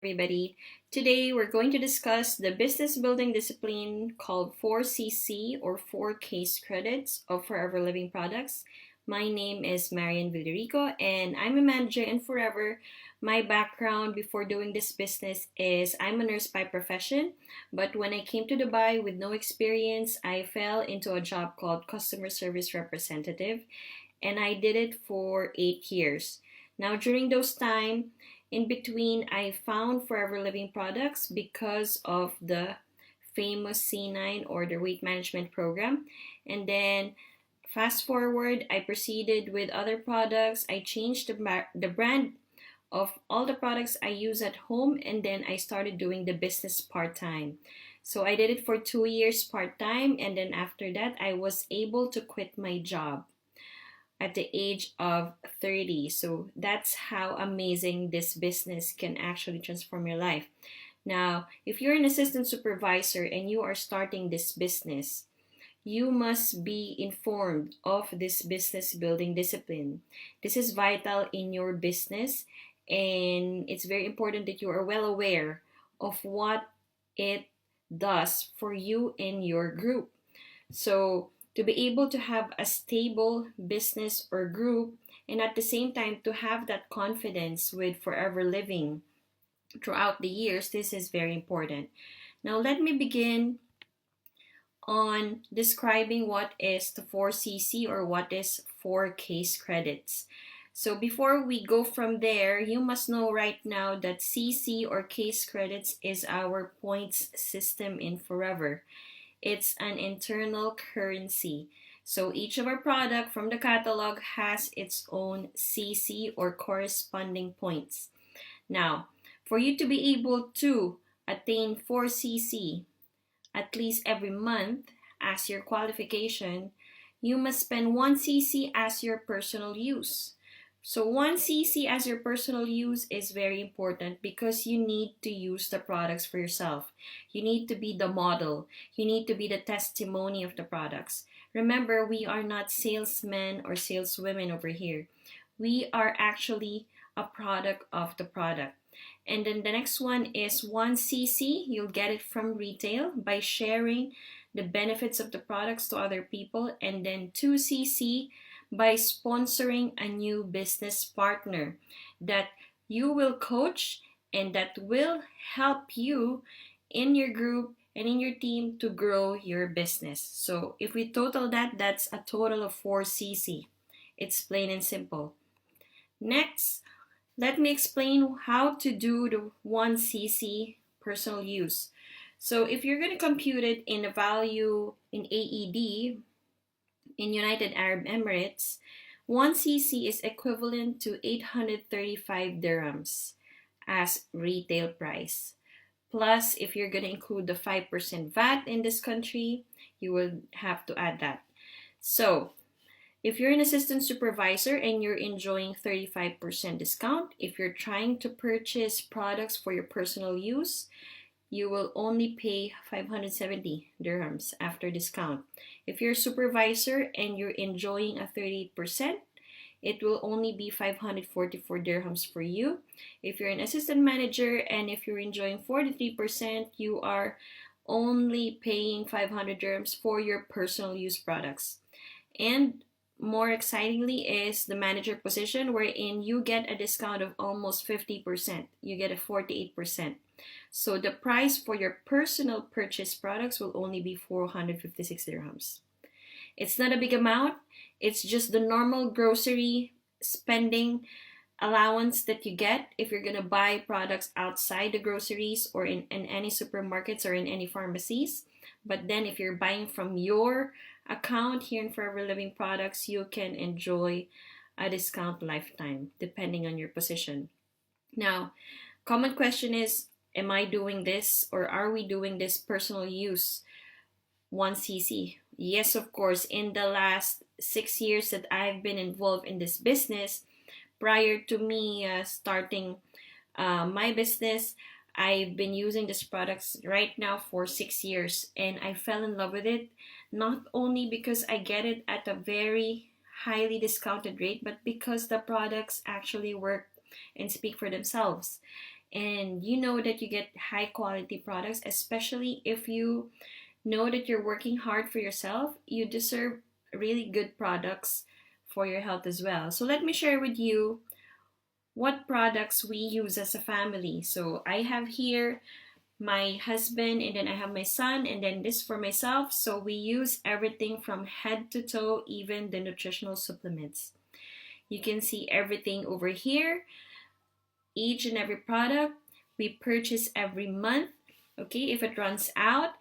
everybody. Today we're going to discuss the business building discipline called 4CC or 4 case credits of Forever Living Products. My name is Marian Villarico and I'm a manager in Forever. My background before doing this business is I'm a nurse by profession, but when I came to Dubai with no experience, I fell into a job called customer service representative and I did it for 8 years. Now, during those time, in between, I found Forever Living products because of the famous C9 or the weight management program. And then fast forward, I proceeded with other products. I changed the brand of all the products I use at home, and then I started doing the business part time. So I did it for 2 years part time, and then after that, I was able to quit my job at the age of 30. So that's how amazing this business can actually transform your life. Now, if you're an assistant supervisor and you are starting this business, you must be informed of this business building discipline. This is vital in your business, and it's very important that you are well aware of what it does for you and your group. So, to be able to have a stable business or group, and at the same time to have that confidence with Forever Living throughout the years, this is very important. Now, let me begin on describing what is the 4CC or what is 4 case credits. So before we go from there, you must know right now that CC or case credits is our points system in Forever. It's an internal currency. So each of our product from the catalog has its own CC or corresponding points. Now, for you to be able to attain 4CC at least every month as your qualification, you must spend 1CC as your personal use. So 1CC as your personal use is very important because you need to use the products for yourself. You need to be the model. You need to be the testimony of the products. Remember, we are not salesmen or saleswomen over here. We are actually a product of the product. And then the next one is 1CC. You'll get it from retail by sharing the benefits of the products to other people. And then 2CC by sponsoring a new business partner that you will coach and that will help you in your group and in your team to grow your business. So if we total that, that's a total of 4CC. It's plain and simple. Next, let me explain how to do the 1CC personal use. So if you're going to compute it in a value in AED, in United Arab Emirates, 1CC is equivalent to 835 dirhams as retail price. Plus, if you're going to include the 5% VAT in this country, you will have to add that. So, if you're an assistant supervisor and you're enjoying 35% discount, if you're trying to purchase products for your personal use, you will only pay 570 dirhams after discount. If you're a supervisor and you're enjoying a 38%, it will only be 544 dirhams for you. If you're an assistant manager and if you're enjoying 43%, you are only paying 500 dirhams for your personal use products. And more excitingly is the manager position wherein you get a discount of almost 50%. You get a 48%. So the price for your personal purchase products will only be 456 dirhams. It's not a big amount. It's just the normal grocery spending allowance that you get if you're going to buy products outside the groceries or in any supermarkets or in any pharmacies. But then if you're buying from your account here in Forever Living Products, you can enjoy a discount lifetime depending on your position. Now, common question is, am I doing this or are we doing this personal use 1CC? Yes, of course. In the last 6 years that I've been involved in this business, prior to me starting my business, I've been using these products right now for 6 years and I fell in love with it, not only because I get it at a very highly discounted rate, but because the products actually work and speak for themselves. and you know that you get high quality products, especially if you know that you're working hard for yourself, you deserve really good products for your health as well. So let me share with you what products we use as a family. So I have here my husband, and then I have my son, and then this for myself. So we use everything from head to toe, even the nutritional supplements. You can see everything over here, each and every product we purchase every month. Okay, if it runs out,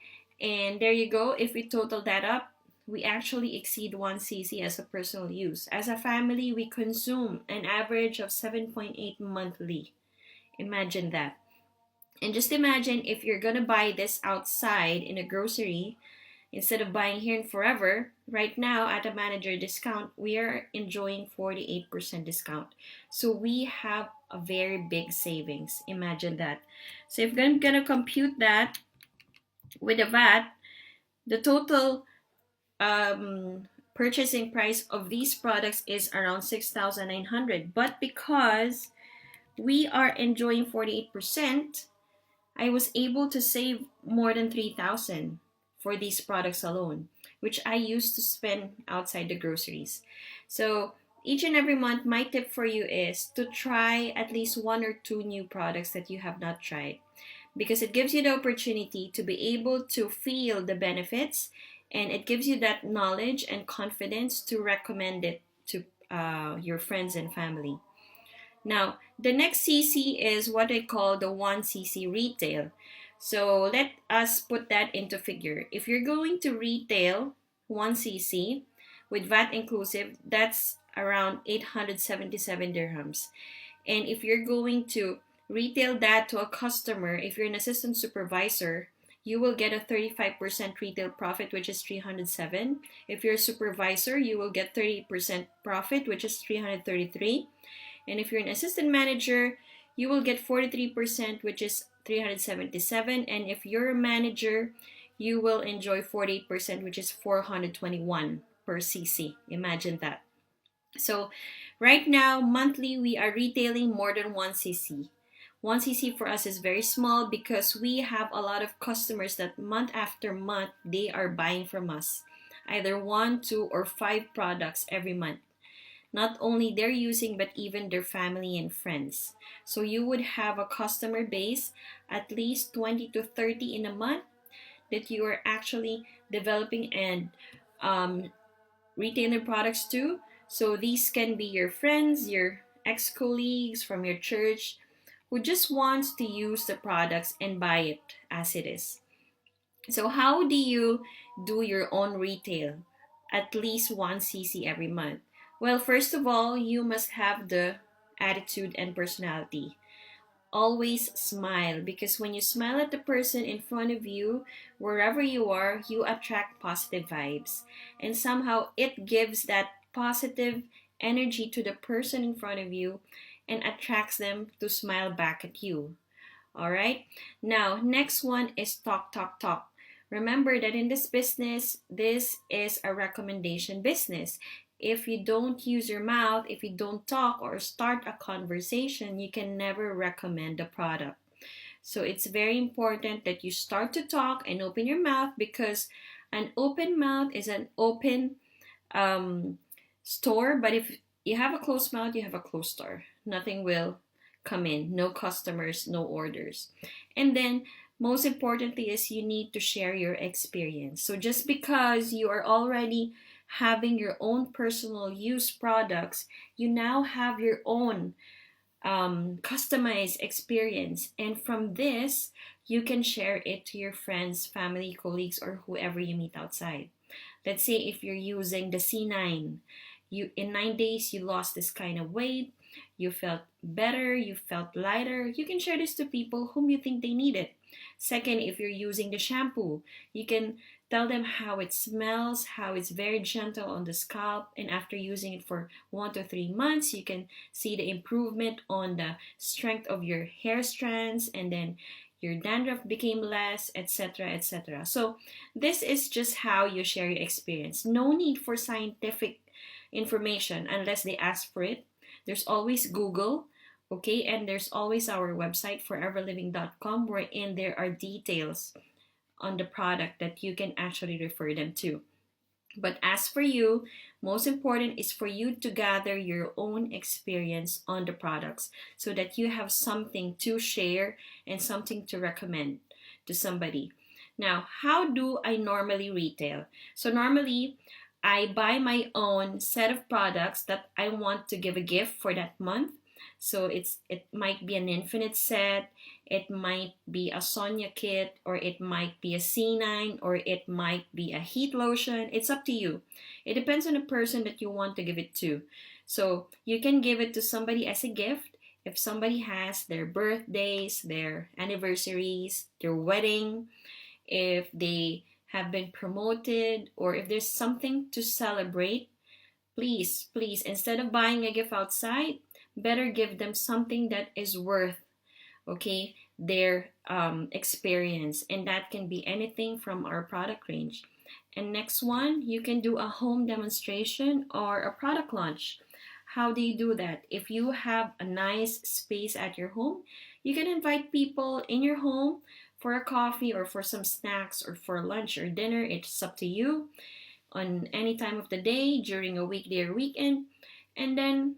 and there you go, if we total that up, we actually exceed 1 cc as a personal use. As a family, we consume an average of 7.8 monthly. Imagine that. And just imagine if you're gonna buy this outside in a grocery, instead of buying here in Forever, right now at a manager discount, we are enjoying 48% discount. So we have a very big savings. Imagine that. So if I'm gonna compute that with the VAT, the total purchasing price of these products is around 6,900. But because we are enjoying 48%, I was able to save more than 3,000 for these products alone, which I used to spend outside the groceries. So each and every month, my tip for you is to try at least one or two new products that you have not tried, because it gives you the opportunity to be able to feel the benefits, and it gives you that knowledge and confidence to recommend it to your friends and family. Now, the next CC is what I call the 1 cc retail. So let us put that into figure. If you're going to retail 1 cc with VAT inclusive, that's around 877 dirhams. And if you're going to retail that to a customer, if you're an assistant supervisor, you will get a 35% retail profit, which is 307. If you're a supervisor, you will get 30% profit, which is 333. And if you're an assistant manager, you will get 43%, which is 377. And if you're a manager, you will enjoy 48%, which is 421 per cc. Imagine that. So right now, monthly, we are retailing more than 1 cc. 1 cc for us is very small because we have a lot of customers that month after month, they are buying from us. Either 1, 2, or 5 products every month. Not only they're using, but even their family and friends. So you would have a customer base at least 20 to 30 in a month that you are actually developing and retailing products to. So these can be your friends, your ex-colleagues from your church who just wants to use the products and buy it as it is. So how do you do your own retail? At least 1 cc every month. Well, first of all, you must have the attitude and personality. Always smile, because when you smile at the person in front of you, wherever you are, you attract positive vibes. And somehow it gives that positive energy to the person in front of you and attracts them to smile back at you. All right. Now, next one is talk, talk, talk. Remember that in this business, this is a recommendation business. If you don't use your mouth, if you don't talk or start a conversation, you can never recommend the product. So it's very important that you start to talk and open your mouth, because an open mouth is an open store. But if you have a closed mouth, you have a closed store. Nothing will come in, no customers, no orders. And then most importantly is you need to share your experience. So just because you are already having your own personal use products, you now have your own customized experience. And from this, you can share it to your friends, family, colleagues, or whoever you meet outside. Let's say if you're using the C9, you in 9 days you lost this kind of weight, you felt better, you felt lighter, you can share this to people whom you think they need it. Second, if you're using the shampoo, you can tell them how it smells, how it's very gentle on the scalp, and after using it for 1 to 3 months, you can see the improvement on the strength of your hair strands, and then your dandruff became less, etc., etc. So this is just how you share your experience. No need for scientific information unless they ask for it. There's always Google Okay, and there's always our website foreverliving.com, wherein there are details on the product that you can actually refer them to. But as for you, most important is for you to gather your own experience on the products so that you have something to share and something to recommend to somebody. Now, how do I normally retail? So normally I buy my own set of products that I want to give a gift for that month. So it might be an infinite set, it might be a Sonia kit, or it might be a C9, or it might be a heat lotion. It's up to you. It depends on the person that you want to give it to. So you can give it to somebody as a gift if somebody has their birthdays, their anniversaries, their wedding, if they have been promoted, or if there's something to celebrate. Please, instead of buying a gift outside, better give them something that is worth, okay, their experience. And that can be anything from our product range. And next one, you can do a home demonstration or a product launch. How do you do that? If you have a nice space at your home, you can invite people in your home for a coffee or for some snacks or for lunch or dinner. It's up to you, on any time of the day, during a weekday or weekend. And then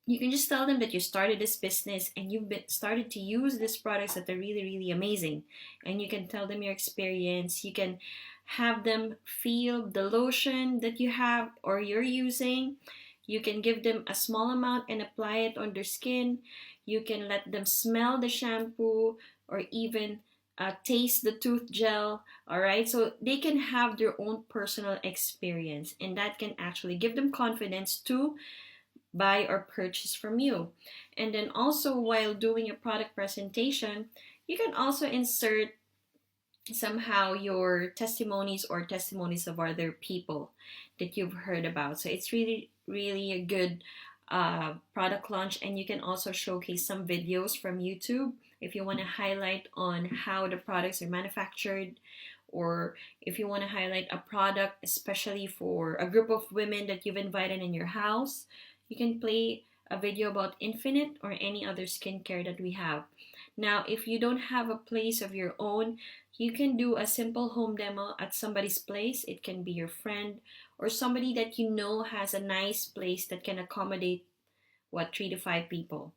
you can just tell them that you started this business and you've started to use these products that are really, really amazing. And you can tell them your experience. You can have them feel the lotion that you have or you're using. You can give them a small amount and apply it on their skin. You can let them smell the shampoo or even taste the tooth gel. All right, so they can have their own personal experience, and that can actually give them confidence to buy or purchase from you. And then also, while doing a product presentation, you can also insert somehow your testimonies or testimonies of other people that you've heard about. So it's really, really a good product launch. And you can also showcase some videos from YouTube if you want to highlight on how the products are manufactured, or if you want to highlight a product especially for a group of women that you've invited in your house. You can play a video about Infinite or any other skincare that we have. Now, if you don't have a place of your own, you can do a simple home demo at somebody's place. It can be your friend or somebody that you know has a nice place that can accommodate, 3 to 5 people.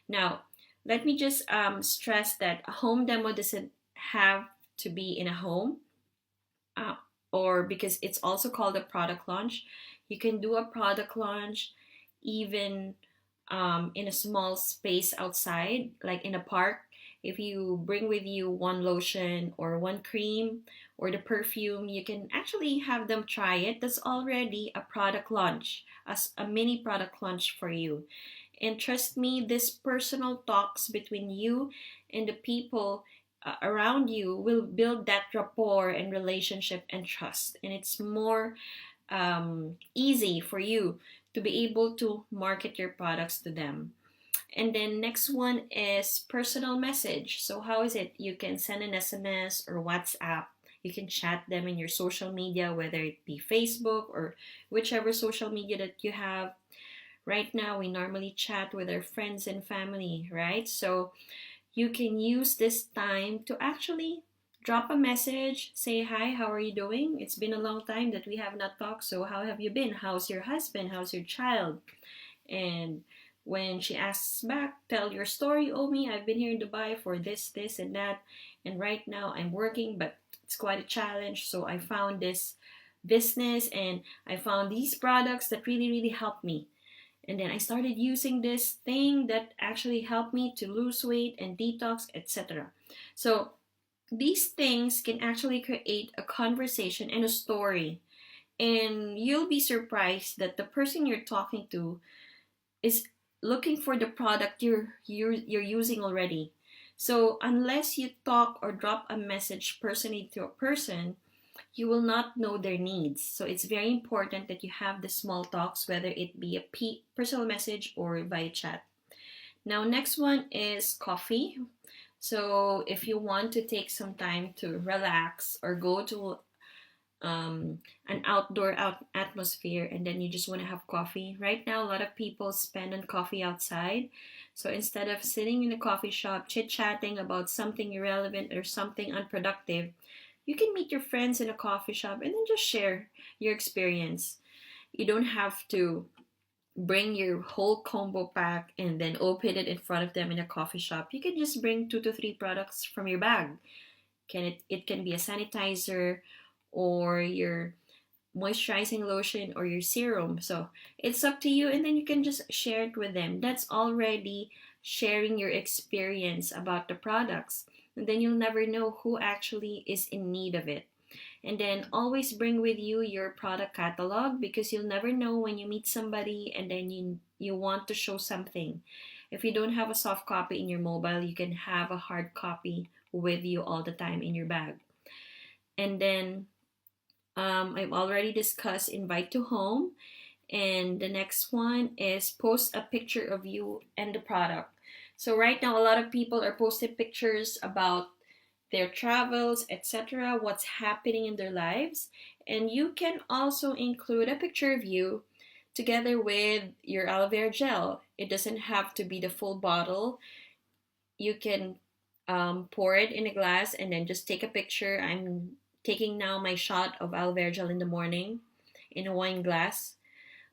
Now, let me just stress that a home demo doesn't have to be in a home, uh, or because it's also called a product launch. You can do a product launch even in a small space outside, like in a park. If you bring with you one lotion or one cream or the perfume, you can actually have them try it. That's already a product launch, as a mini product launch for you. And trust me, this personal talks between you and the people around you will build that rapport and relationship and trust. And it's more easy for you to be able to market your products to them. And then next one is personal message. So how is it? You can send an SMS or WhatsApp. You can chat them in your social media, whether it be Facebook or whichever social media that you have. Right now, we normally chat with our friends and family, right? So you can use this time to actually drop a message, say hi, how are you doing? It's been a long time that we have not talked, so how have you been? How's your husband? How's your child? And when she asks back, tell your story. Oh, me, I've been here in Dubai for this, and that. And right now I'm working, but it's quite a challenge. So I found this business and I found these products that really, really helped me. And then I started using this thing that actually helped me to lose weight and detox, etc. So these things can actually create a conversation and a story. And you'll be surprised that the person you're talking to is looking for the product you're using already. So unless you talk or drop a message personally to a person, you will not know their needs. So it's very important that you have the small talks, whether it be a personal message or via chat. Now, next one is coffee. So if you want to take some time to relax or go to an outdoor atmosphere, and then you just want to have coffee. Right now, a lot of people spend on coffee outside. So instead of sitting in a coffee shop chit chatting about something irrelevant or something unproductive, you can meet your friends in a coffee shop and then just share your experience. You don't have to bring your whole combo pack and then open it in front of them in a coffee shop. You can just bring 2 to 3 products from your bag. It can be a sanitizer or your moisturizing lotion or your serum. So it's up to you, and then you can just share it with them. That's already sharing your experience about the products. And then you'll never know who actually is in need of it. And then always bring with you your product catalog, because you'll never know when you meet somebody and then you want to show something. If you don't have a soft copy in your mobile, you can have a hard copy with you all the time in your bag. And then I've already discussed invite to home. And the next one is post a picture of you and the product. So right now, a lot of people are posting pictures about their travels, etc., what's happening in their lives. And you can also include a picture of you together with your aloe vera gel. It doesn't have to be the full bottle. You can pour it in a glass and then just take a picture. I'm taking now my shot of aloe vera gel in the morning in a wine glass.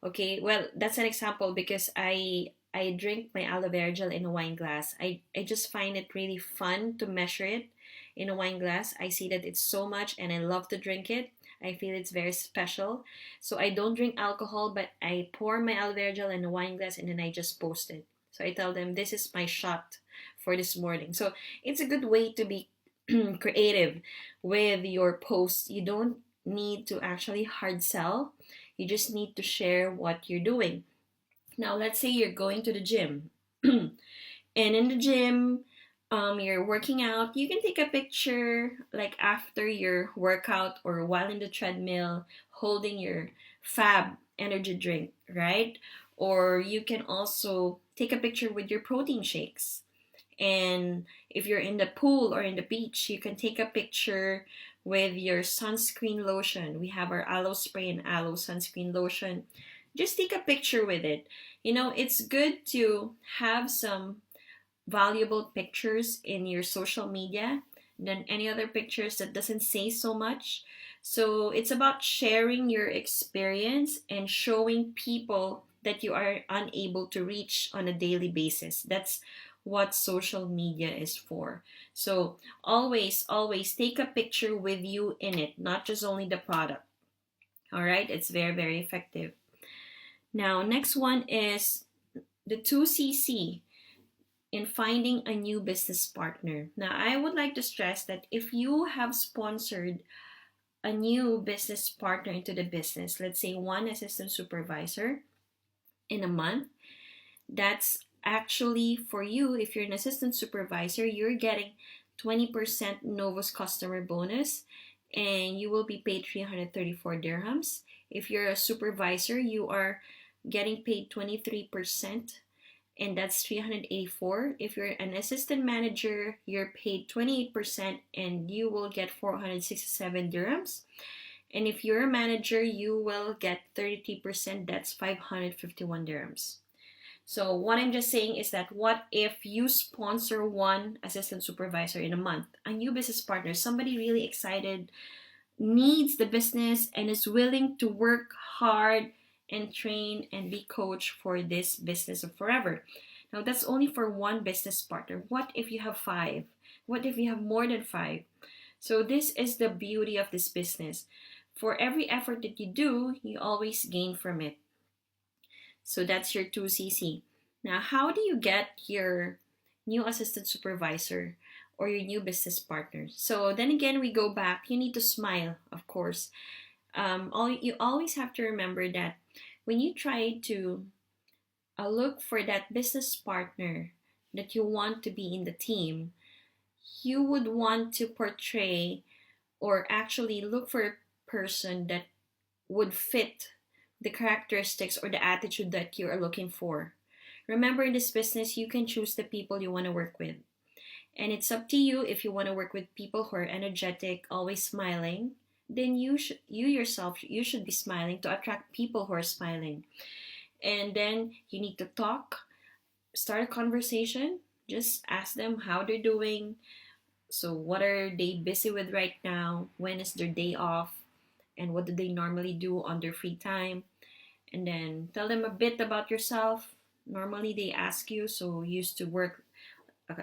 Okay, well, that's an example because I drink my aloe vera gel in a wine glass. I just find it really fun to measure it in a wine glass. I see that it's so much and I love to drink it. I feel it's very special. So I don't drink alcohol, but I pour my aloe vera gel in a wine glass and then I just post it. So I tell them this is my shot for this morning. So it's a good way to be creative with your posts. You don't need to actually hard sell. You just need to share what you're doing. Now, let's say you're going to the gym, and in the gym, you're working out. You can take a picture like after your workout or while in the treadmill, holding your Fab energy drink, right? Or you can also take a picture with your protein shakes. And if you're in the pool or in the beach, you can take a picture with your sunscreen lotion. We have our aloe spray and aloe sunscreen lotion. Just take a picture with it. You know, it's good to have some valuable pictures in your social media than any other pictures that doesn't say so much. So it's about sharing your experience and showing people that you are unable to reach on a daily basis. That's what social media is for. So always take a picture with you in it, not just only the product. All right, it's very, very effective. Now, next one is the 2CC in finding a new business partner. Now, I would like to stress that if you have sponsored a new business partner into the business, let's say one assistant supervisor in a month, that's actually for you. If you're an assistant supervisor, you're getting 20% Novus customer bonus and you will be paid 334 dirhams. If you're a supervisor, you are getting paid 23%, and that's 384. If you're an assistant manager, you're paid 28% and you will get 467 dirhams. And if you're a manager, you will get 33%, that's 551 dirhams. So what I'm just saying is that what if you sponsor one assistant supervisor in a month, a new business partner, somebody really excited, needs the business and is willing to work hard and train and be coached for this business of forever. Now that's only for one business partner. What if you have 5? What if you have more than 5? So this is the beauty of this business. For every effort that you do, you always gain from it. So that's your 2CC. Now, how do you get your new assistant supervisor or your new business partner? So then again, we go back. You need to smile, of course. You always have to remember that when you try to look for that business partner that you want to be in the team, you would want to portray or actually look for a person that would fit the characteristics or the attitude that you are looking for. Remember, in this business, you can choose the people you want to work with. And it's up to you if you want to work with people who are energetic, always smiling, then you yourself, you should be smiling to attract people who are smiling. And then you need to talk, start a conversation, just ask them how they're doing. So what are they busy with right now? When is their day off? And what do they normally do on their free time? And then tell them a bit about yourself. Normally they ask you, so you used to work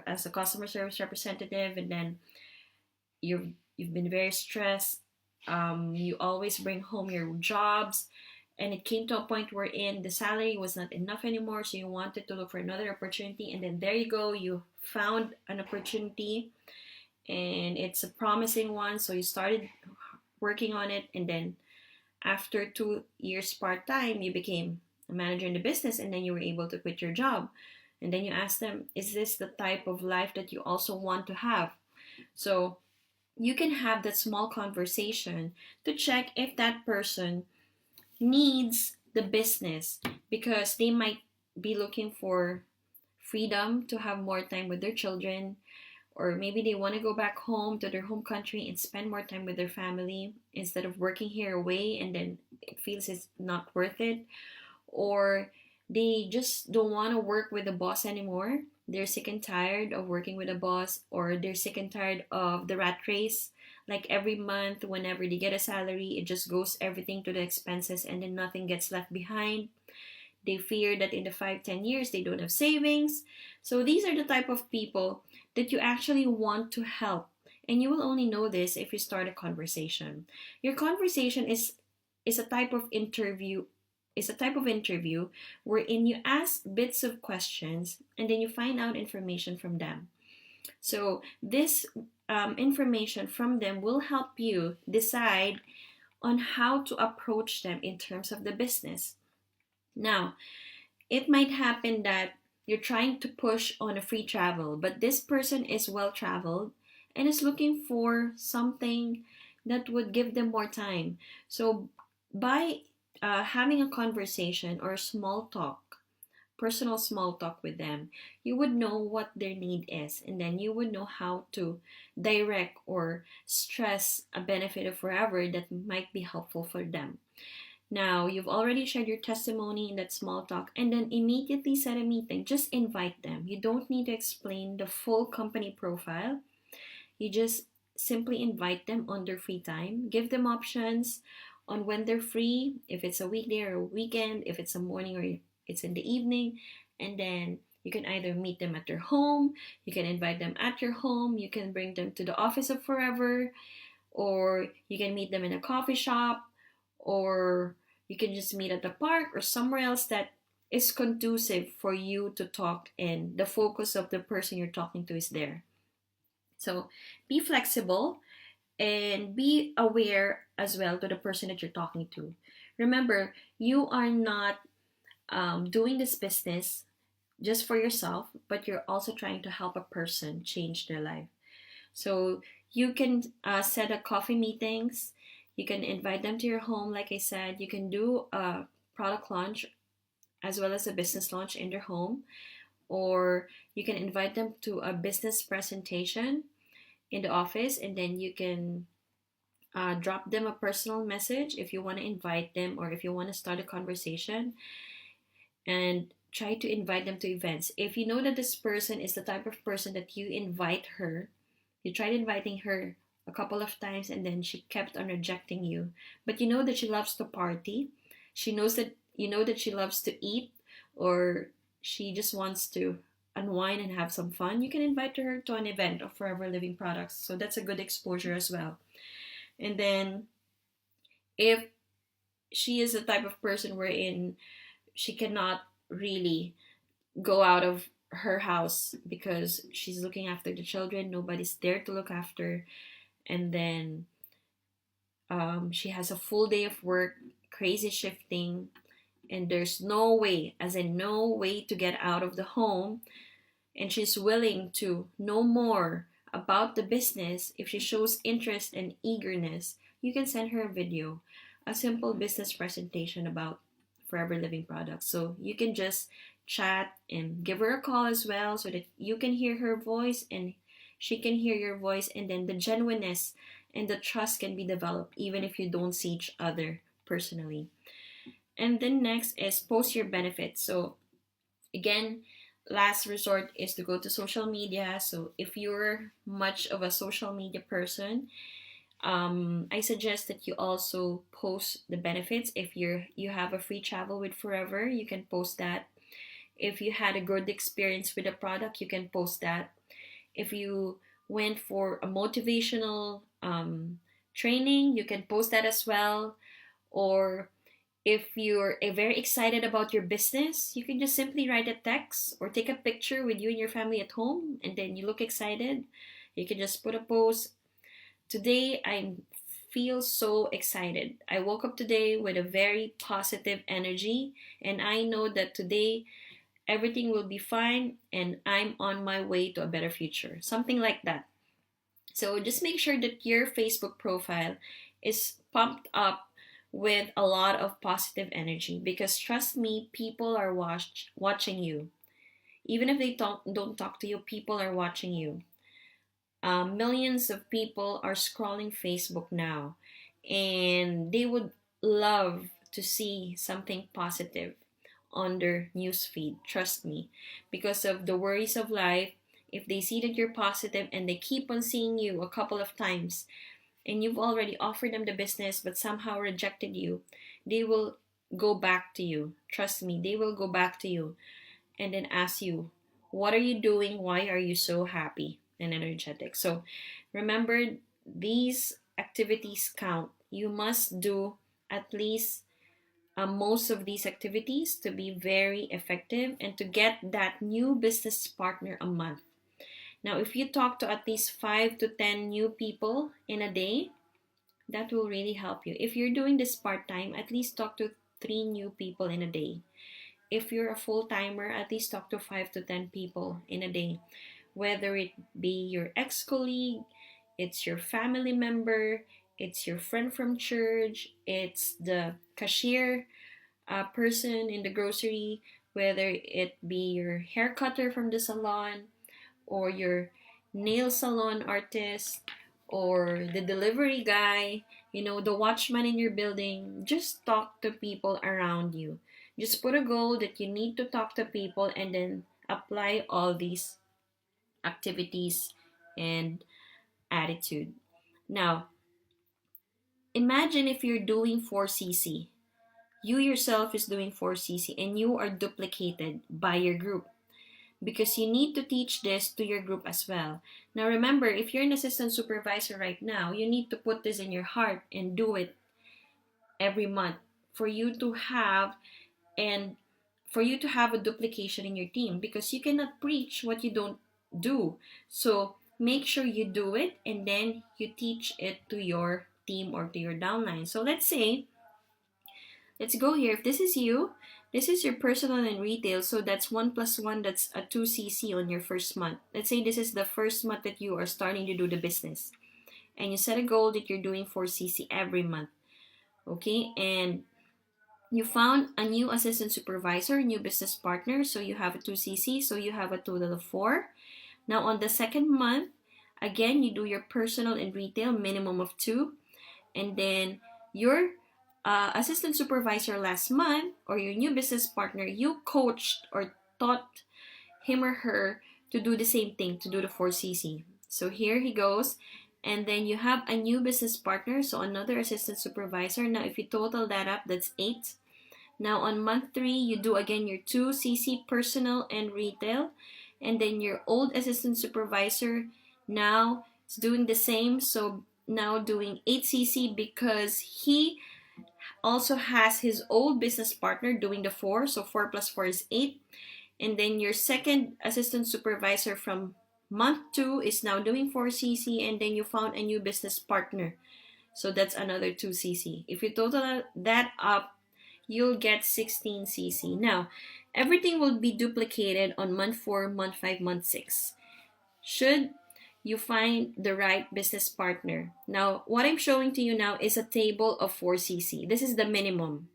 as a customer service representative, and then you've been very stressed. You always bring home your jobs, and it came to a point wherein the salary was not enough anymore, so you wanted to look for another opportunity, and then there you go, you found an opportunity, and it's a promising one, so you started working on it, and then after 2 years part-time, you became a manager in the business, and then you were able to quit your job. And then you ask them, is this the type of life that you also want to have? So you can have that small conversation to check if that person needs the business, because they might be looking for freedom to have more time with their children, or maybe they want to go back home to their home country and spend more time with their family instead of working here away, and then it feels it's not worth it, or they just don't want to work with the boss anymore. They're sick and tired of working with a boss, or they're sick and tired of the rat race. Like every month, whenever they get a salary, it just goes everything to the expenses, and then nothing gets left behind. They fear that in the 5-10 years they don't have savings. So these are the type of people that you actually want to help. And you will only know this if you start a conversation. Your conversation is a type of interview wherein you ask bits of questions and then you find out information from them. So this information from them will help you decide on how to approach them in terms of the business. Now, it might happen that you're trying to push on a free travel, but this person is well traveled and is looking for something that would give them more time. So, by having a conversation or small talk, personal small talk with them, you would know what their need is, and then you would know how to direct or stress a benefit of forever that might be helpful for them. Now, you've already shared your testimony in that small talk, and then immediately set a meeting. Just invite them. You don't need to explain the full company profile. You just simply invite them on their free time. Give them options on when they're free, if it's a weekday or a weekend, if it's a morning or it's in the evening. And then you can either meet them at their home, you can invite them at your home, you can bring them to the office of Forever, or you can meet them in a coffee shop, or you can just meet at the park or somewhere else that is conducive for you to talk, and the focus of the person you're talking to is there. So be flexible and be aware as well to the person that you're talking to. Remember, you are not doing this business just for yourself, but you're also trying to help a person change their life. So you can set up coffee meetings. You can invite them to your home, like I said. You can do a product launch as well as a business launch in their home. Or you can invite them to a business presentation in the office, and then you can drop them a personal message if you want to invite them or if you want to start a conversation, and try to invite them to events. If you know that this person is the type of person that you invite her, you tried inviting her a couple of times and then she kept on rejecting you, but you know that she loves to party, she knows that you know that she loves to eat, or she just wants to unwind and have some fun, you can invite her to an event of Forever Living products. So that's a good exposure as well. And then if she is the type of person wherein she cannot really go out of her house because she's looking after the children, nobody's there to look after, and then she has a full day of work, crazy shifting, and there's no way, as in no way, to get out of the home, and she's willing to know more about the business. If she shows interest and eagerness, you can send her a video, a simple business presentation about Forever Living products. So you can just chat and give her a call as well, so that you can hear her voice and she can hear your voice, and then the genuineness and the trust can be developed even if you don't see each other personally. And then next is post your benefits. So again, last resort is to go to social media. So if you're much of a social media person, I suggest that you also post the benefits. If you have a free travel with Forever, you can post that. If you had a good experience with a product, you can post that. If you went for a motivational training, you can post that as well. Or if you're very excited about your business, you can just simply write a text or take a picture with you and your family at home, and then you look excited. You can just put a post. Today, I feel so excited. I woke up today with a very positive energy, and I know that today everything will be fine and I'm on my way to a better future. Something like that. So just make sure that your Facebook profile is pumped up with a lot of positive energy, because trust me, people are watching you. Even if they don't talk to you, people are watching you. Millions of people are scrolling Facebook now, and they would love to see something positive on their newsfeed. Trust me, because of the worries of life. If they see that you're positive and they keep on seeing you a couple of times, and you've already offered them the business but somehow rejected you, they will go back to you. Trust me, they will go back to you and then ask you, what are you doing? Why are you so happy and energetic? So remember, these activities count. You must do at least most of these activities to be very effective and to get that new business partner a month. Now, if you talk to at least 5 to 10 new people in a day, that will really help you. If you're doing this part time, at least talk to 3 new people in a day. If you're a full timer, at least talk to 5 to 10 people in a day. Whether it be your ex colleague, it's your family member, it's your friend from church, it's the cashier person in the grocery, whether it be your hair cutter from the salon, or your nail salon artist, or the delivery guy, the watchman in your building. Just talk to people around you. Just put a goal that you need to talk to people, and then apply all these activities and attitude. Now, imagine if you're doing 4cc. You yourself is doing 4cc and you are duplicated by your group, because you need to teach this to your group as well. Now remember, if you're an assistant supervisor right now, you need to put this in your heart and do it every month for you to have and for you to have a duplication in your team, because you cannot preach what you don't do. So make sure you do it and then you teach it to your team or to your downline. So let's go here. If this is you, this is your personal and retail. So that's 1 plus 1, that's a 2cc on your first month. Let's say this is the first month that you are starting to do the business. And you set a goal that you're doing 4cc every month. Okay? And you found a new assistant supervisor, new business partner. So you have a 2cc. So you have a total of 4. Now on the second month, again, you do your personal and retail, minimum of 2. And then your assistant supervisor last month, or your new business partner, you coached or taught him or her to do the same thing, to do the 4cc. So here he goes. And then you have a new business partner, so another assistant supervisor. Now if you total that up, that's 8. Now on month 3, you do again your 2cc personal and retail. And then your old assistant supervisor now is doing the same. So now doing 8cc, because he also has his old business partner doing the 4. So 4 plus 4 is 8. And then your second assistant supervisor from month 2 is now doing 4cc, and then you found a new business partner. So that's another 2cc. If you total that up, you'll get 16cc. Now, everything will be duplicated on month 4, month 5, month 6. Should you find the right business partner. Now, what I'm showing to you now is a table of 4cc. This is the minimum.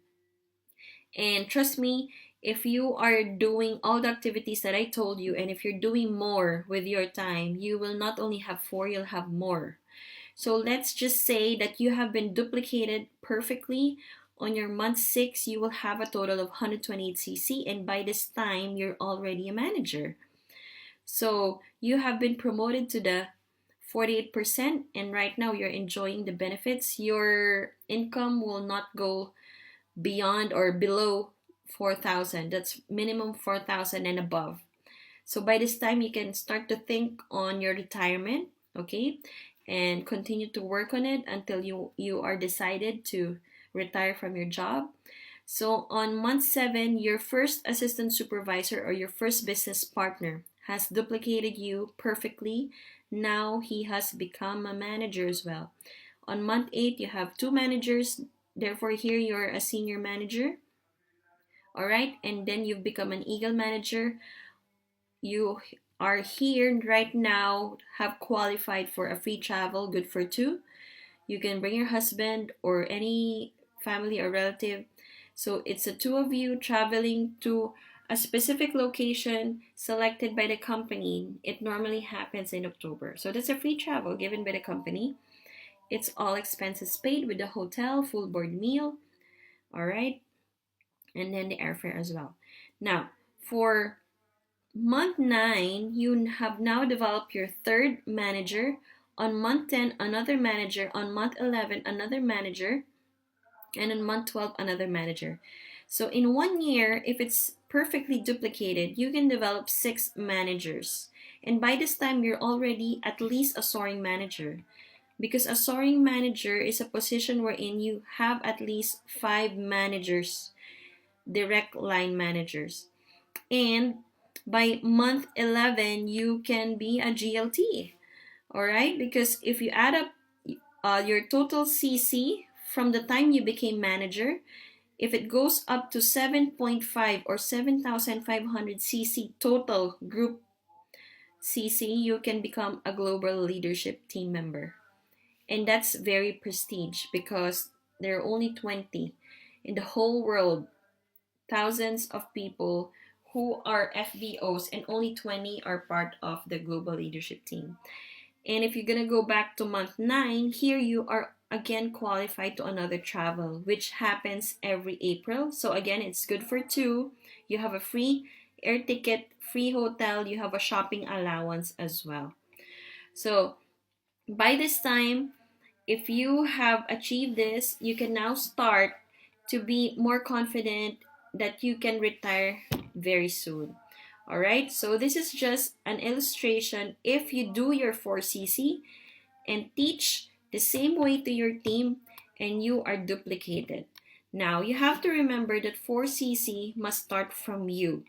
And trust me, if you are doing all the activities that I told you, and if you're doing more with your time, you will not only have 4, you'll have more. So let's just say that you have been duplicated perfectly. On your month 6, you will have a total of 128cc, and by this time, you're already a manager. So you have been promoted to the 48%, and right now you're enjoying the benefits. Your income will not go beyond or below 4,000. That's minimum 4,000 and above. So by this time, you can start to think on your retirement, okay, and continue to work on it until you are decided to retire from your job. So on month 7, your first assistant supervisor or your first business partner has duplicated you perfectly. Now he has become a manager as well. On month 8, you have 2 managers. Therefore, here you're a senior manager. All right, and then you've become an eagle manager. You are here right now, have qualified for a free travel, good for 2. You can bring your husband or any family or relative. So it's the 2 of you traveling to a specific location selected by the company. It normally happens in October. So that's a free travel given by the company. It's all expenses paid with the hotel, full board meal. All right. And then the airfare as well. Now, for month 9, you have now developed your third manager. On month 10, another manager. On month 11, another manager. And on month 12, another manager. So in 1 year, if it's perfectly duplicated, you can develop 6 managers. And by this time, you're already at least a soaring manager. Because a soaring manager is a position wherein you have at least 5 managers, direct line managers. And by month 11, you can be a GLT. All right? Because if you add up your total CC from the time you became manager, if it goes up to 7.5 or 7,500 CC total group CC, you can become a global leadership team member. And that's very prestige because there are only 20 in the whole world, thousands of people who are FBOs, and only 20 are part of the global leadership team. And if you're going to go back to month 9, here you are again qualified to another travel, which happens every April. So again, it's good for 2. You have a free air ticket, free hotel, you have a shopping allowance as well. So by this time, if you have achieved this, you can now start to be more confident that you can retire very soon. All right, so this is just an illustration. If you do your 4cc and teach the same way to your team, and you are duplicated. Now, you have to remember that 4cc must start from you.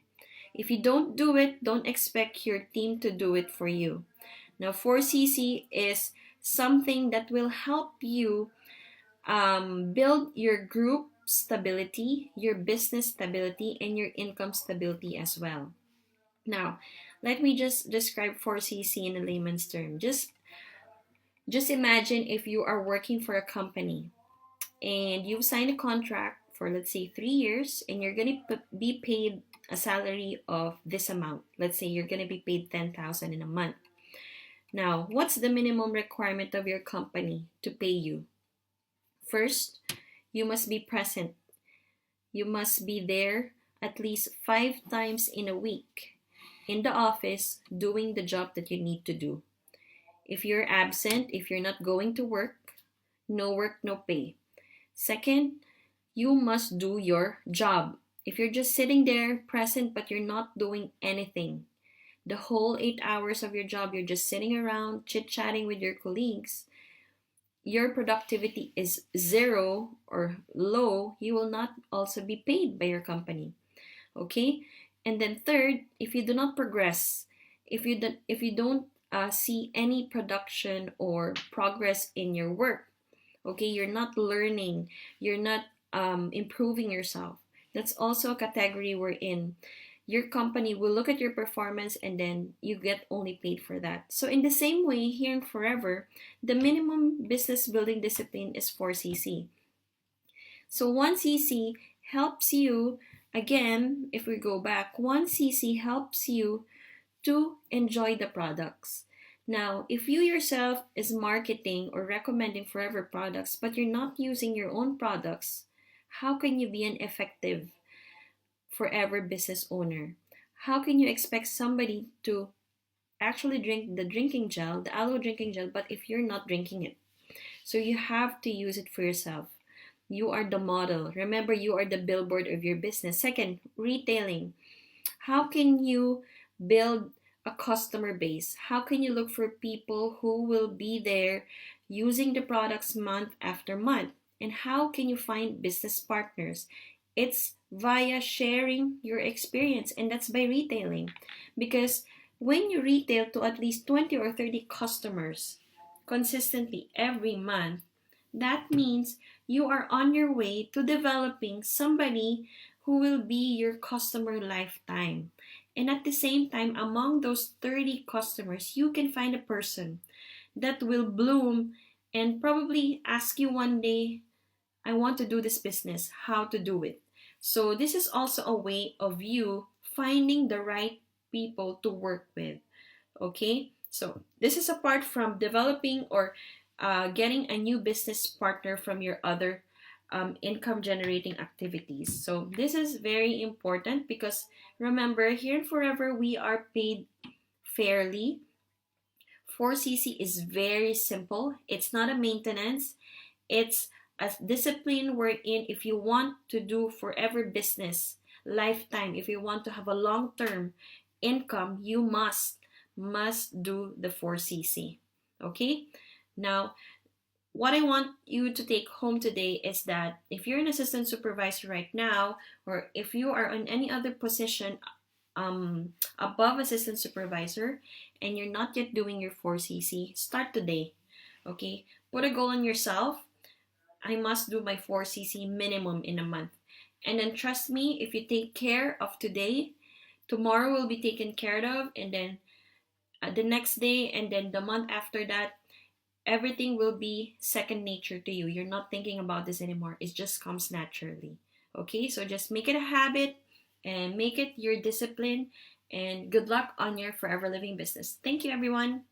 If you don't do it, don't expect your team to do it for you. Now, 4cc is something that will help you build your group stability, your business stability, and your income stability as well. Now, let me just describe 4cc in a layman's term. Just imagine if you are working for a company and you've signed a contract for, let's say, 3 years, and you're going to be paid a salary of this amount. Let's say you're going to be paid 10,000 in a month. Now, what's the minimum requirement of your company to pay you? First, you must be present. You must be there at least 5 times in a week in the office doing the job that you need to do. If you're absent, if you're not going to work, no pay. Second, you must do your job. If you're just sitting there present but you're not doing anything, the whole 8 hours of your job, you're just sitting around chit-chatting with your colleagues, your productivity is 0 or low, you will not also be paid by your company. Okay? And then third, if you do not progress, if you don't see any production or progress in your work, okay, you're not learning, you're not improving yourself. That's also a category wherein your company will look at your performance and then you get only paid for that. So in the same way, here in Forever, the minimum business building discipline is 4cc. So 1cc helps you, again, if we go back, 1cc helps you to enjoy the products. Now, if you yourself is marketing or recommending forever products, but you're not using your own products, how can you be an effective forever business owner? How can you expect somebody to actually drink the drinking gel, the aloe drinking gel, but if you're not drinking it? So you have to use it for yourself. You are the model. Remember, you are the billboard of your business. Second, retailing. How can you build a customer base? How can you look for people who will be there using the products month after month? And how can you find business partners? It's via sharing your experience, and that's by retailing. Because when you retail to at least 20 or 30 customers consistently every month, that means you are on your way to developing somebody who will be your customer lifetime. And at the same time, among those 30 customers, you can find a person that will bloom and probably ask you one day, I want to do this business, how to do it. So, this is also a way of you finding the right people to work with. Okay, so this is apart from developing or getting a new business partner from your other income generating activities. So this is very important because remember, here in Forever we are paid fairly. 4cc is very simple. It's not a maintenance. It's a discipline wherein if you want to do forever business, lifetime, if you want to have a long-term income, you must do the 4cc. Okay? Now, what I want you to take home today is that if you're an assistant supervisor right now, or if you are in any other position above assistant supervisor and you're not yet doing your 4cc, start today. Okay? Put a goal on yourself. I must do my 4cc minimum in a month. And then trust me, if you take care of today, tomorrow will be taken care of, and then the next day, and then the month after that, everything will be second nature to you. You're not thinking about this anymore. It just comes naturally. Okay, so just make it a habit and make it your discipline. And good luck on your forever living business. Thank you, everyone.